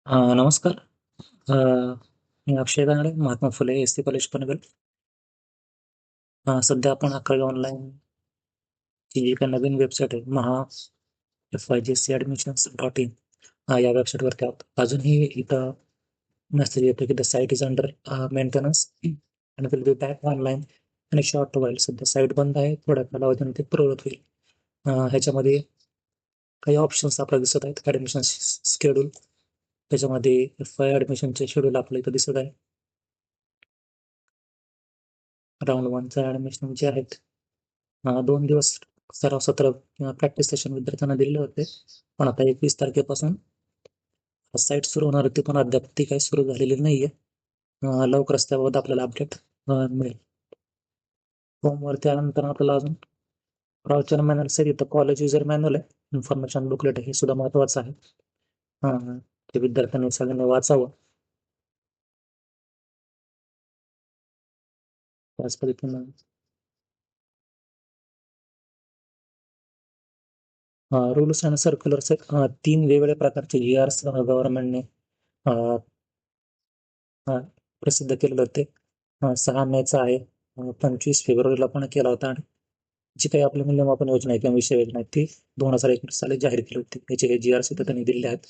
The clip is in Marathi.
नमस्कार. अ, मी अक्षय Gangde, Mahatma Phule S C college Panvel. सध्या आपण 11वी ऑनलाईन ची जी काही नवीन वेबसाईट आहे, FYGC admissions डॉट इन, या वेबसाईटवरती आहोत. अजूनही इथं मेसेज येतो की the site is under maintenance and will be back online आणि शॉर्ट व्हाईल. सध्या साईट बंद आहे, थोड्या कालावधीने ते पूर्ववत होईल. ह्याच्यामध्ये काही ऑप्शन्स आपल्याला दिसत आहेत. ॲडमिशन शेड्यूल, त्याच्यामध्ये FY ॲडमिशनचे शेड्यूल आपल्या इथं दिसत आहे. राऊंड वनचं ॲडमिशन जे आहेत, 2 दिवस सराव सत्र किंवा प्रॅक्टिस सेशन विद्यार्थ्यांना दिलेले होते. पण आता 21 तारखेपासून साईट सुरू होणार होती, पण अद्याप ती काही सुरू झालेली नाहीये. लवकरच त्याबाबत आपल्याला अपडेट मिळेल. फॉर्मवरती आल्यानंतर आपल्याला अजून ब्राउचर मॅन्युअल सहित इथं कॉलेज युजर मॅन्युअल आहे, इन्फॉर्मेशन बुकलेट आहे, हे सुद्धा महत्वाचं आहे. ते विद्यार्थ्यांनी सगळ्यांनी वाचावं. त्याच पद्धतीनं रूल्स अँड सर्क्युलर्स आहेत. 3 वेगवेगळ्या प्रकारचे GRs गव्हर्नमेंटने प्रसिद्ध केलेलं होते. 6 मेचा आहे, 25 फेब्रुवारीला पण केला होता. आणि जी काही आपली मूल्यमापन योजना आहे किंवा विषय योजना आहे ती 2021 साली जाहीर केली होती. त्याचे हे GRs इथं त्यांनी दिलेले आहेत.